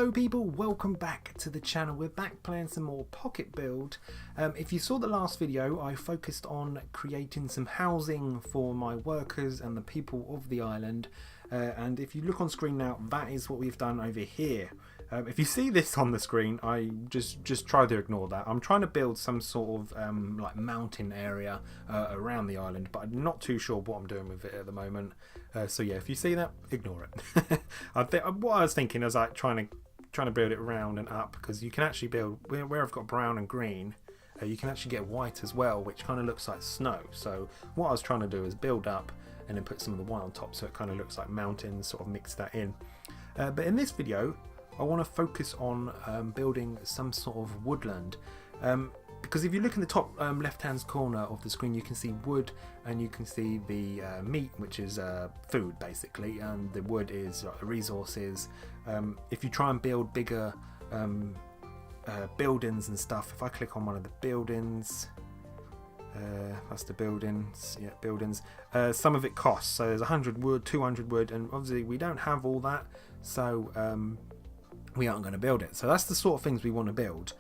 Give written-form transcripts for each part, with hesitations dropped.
Hello people, welcome back to the channel. We're back playing some more Pocket Build. If you saw the last video, I focused on creating some housing for my workers and the people of the island. And if you look on screen now, that is what we've done over here. If you see this on the screen, I just try to ignore that. I'm trying to build some sort of like mountain area around the island, but I'm not too sure what I'm doing with it at the moment. So yeah, if you see that, ignore it. What I was thinking is like trying to build it round and up, because you can actually build where I've got brown and green. You can actually get white as well, which kind of looks like snow. So what I was trying to do is build up and then put some of the white on top, so it kind of looks like mountains. Sort of mix that in. But in this video, I want to focus on building some sort of woodland, because if you look in the top left hand corner of the screen, you can see wood and you can see the meat, which is food basically, and the wood is resources. If you try and build bigger buildings and stuff, if I click on one of the buildings, that's the buildings, yeah, buildings, some of it costs. So there's 100 wood, 200 wood, and obviously we don't have all that, so we aren't going to build it. So that's the sort of things we want to build.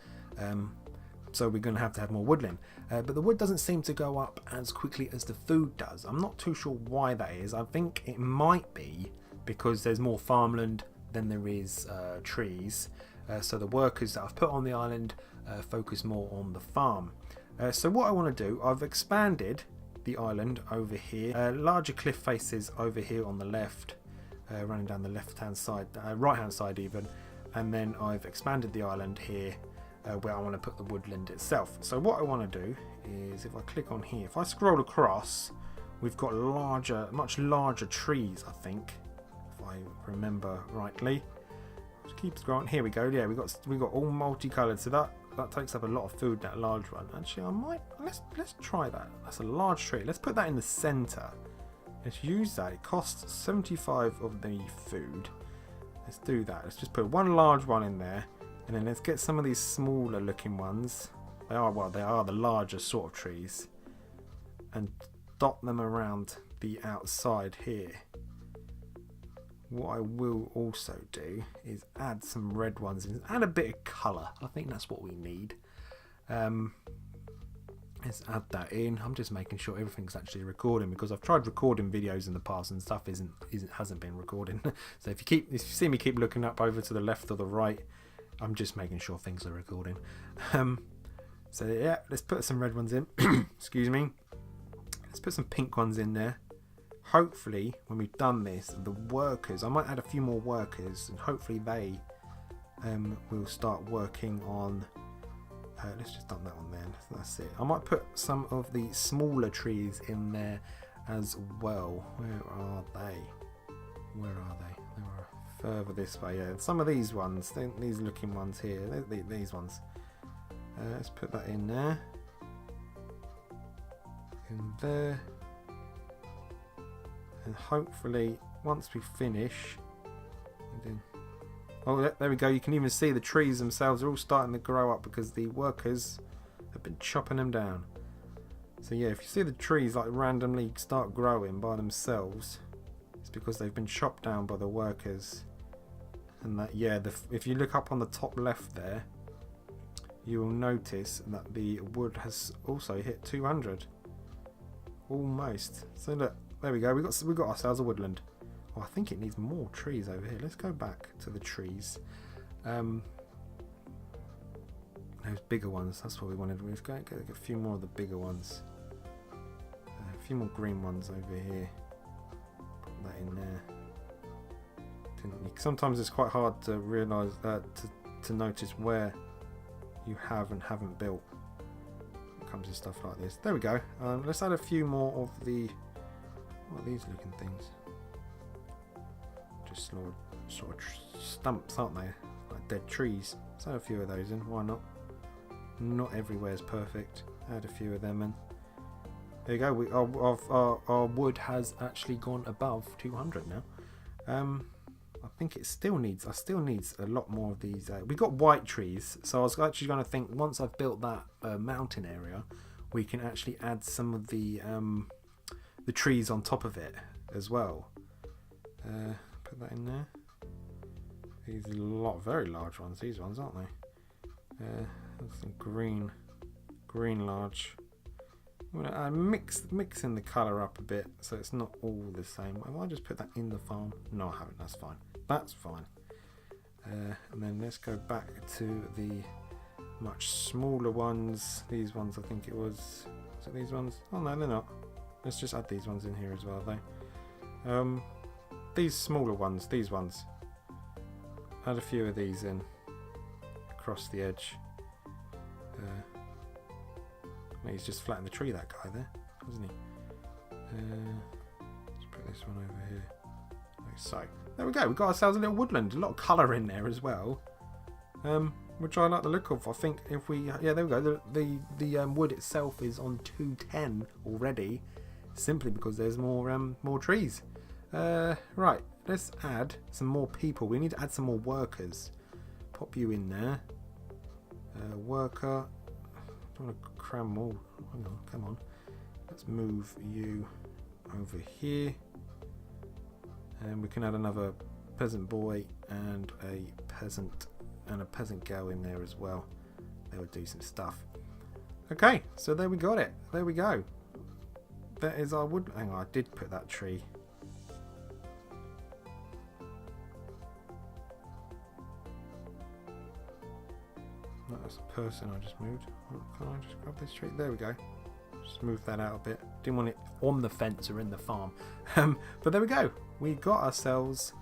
So we're going to have more woodland. But the wood doesn't seem to go up as quickly as the food does. I'm not too sure why that is. I think it might be because there's more farmland than there is trees. So the workers that I've put on the island focus more on the farm. So what I want to do, I've expanded the island over here. Larger cliff faces over here on the left, running down the left hand side, right hand side even. And then I've expanded the island here where I want to put the woodland itself. So what I want to do is, if I click on here, if I scroll across, we've got much larger trees, I think, if I remember rightly. Just keep scrolling. Here we go. Yeah, we got all multicolored. So that takes up a lot of food, that large one. Actually, let's try that. That's a large tree. Let's put that in the center. Let's use that. It costs 75 of the food. Let's do that. Let's just put one large one in there, and then let's get some of these smaller looking ones. They are the larger sort of trees, and dot them around the outside here. What I will also do is add some red ones in, add a bit of colour. I think that's what we need. Let's add that in. I'm just making sure everything's actually recording, because I've tried recording videos in the past and stuff hasn't been recording. So if you see me keep looking up over to the left or the right, I'm just making sure things are recording. So yeah, let's put some red ones in. Excuse me. Let's put some pink ones in there. Hopefully, when we've done this, the workers, I might add a few more workers, and hopefully they will start working on. Let's just dump that one there. That's it. I might put some of the smaller trees in there as well. Where are they? They were further this way. Yeah, some of these ones, these looking ones here, these ones. Let's put that in there. In there. And hopefully, once we finish, oh, there we go. You can even see the trees themselves are all starting to grow up because the workers have been chopping them down. So yeah, if you see the trees like randomly start growing by themselves, it's because they've been chopped down by the workers. And that, yeah, if you look up on the top left there, you will notice that the wood has also hit 200. Almost. So look, there we go. We got ourselves a woodland. Oh, I think it needs more trees over here. Let's go back to the trees. Those bigger ones, that's what we wanted. We've got to get a few more of the bigger ones. A few more green ones over here. Put that in there. Sometimes it's quite hard to realise that, to notice where you have and haven't built when it comes to stuff like this. There we go. Let's add a few more of the, what are these looking things? Just sort of stumps, aren't they? Like dead trees. So a few of those in. Why not? Not everywhere is perfect. Add a few of them in. There you go. Our wood has actually gone above 200 now. I think it still needs. I still needs a lot more of these. We got white trees, so I was actually going to think once I've built that mountain area, we can actually add some of the trees on top of it as well. Put that in there. These are a lot, very large ones. These ones, aren't they? There's some green large. I'm gonna mixing the colour up a bit so it's not all the same. Have I just put that in the farm? No, I haven't. That's fine. That's fine. And then let's go back to the much smaller ones. These ones, I think it was. Is it these ones? Oh no, they're not. Let's just add these ones in here as well, though. These smaller ones, these ones. Add a few of these in across the edge. He's just flattened the tree, that guy there, hasn't he? Let's put this one over here. Like so. There we go. We've got ourselves a little woodland. A lot of colour in there as well. Which I like the look of. I think if we, yeah, there we go. The wood itself is on 210 already, simply because there's more trees. Right. Let's add some more people. We need to add some more workers. Pop you in there. Worker. Don't want to cram them all. Hang on, come on. Let's move you over here. And we can add another peasant boy and a peasant girl in there as well. They would do some stuff. Okay, so there we got it. There we go. That is our wood. Hang on, I did put that tree. That's a person I just moved. Can I just grab this tree? There we go. Just move that out a bit. Didn't want it on the fence or in the farm. But there we go. We got ourselves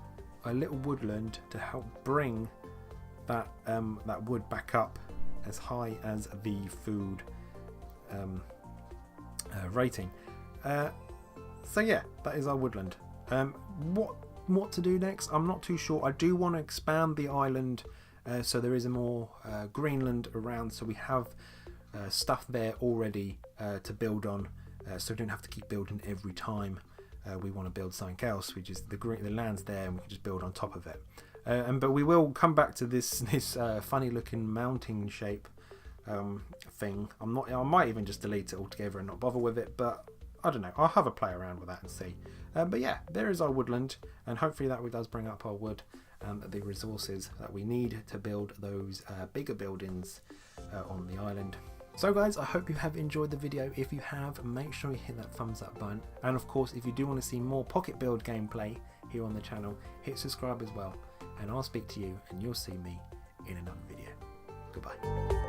a little woodland to help bring that wood back up as high as the food rating. So yeah, that is our woodland. What to do next? I'm not too sure. I do want to expand the island. So there is a more Greenland around, so we have stuff there already to build on, so we don't have to keep building every time we want to build something else. We just the land's there and we can just build on top of it. But we will come back to this funny looking mountain shape thing. I might even just delete it altogether and not bother with it, but I don't know. I'll have a play around with that and see. But yeah, there is our woodland, and hopefully that does bring up our wood and the resources that we need to build those bigger buildings on the island. So guys, I hope you have enjoyed the video. If you have, make sure you hit that thumbs up button, and of course if you do want to see more pocket build gameplay here on the channel, hit subscribe as well, and I'll speak to you and you'll see me in another video. Goodbye.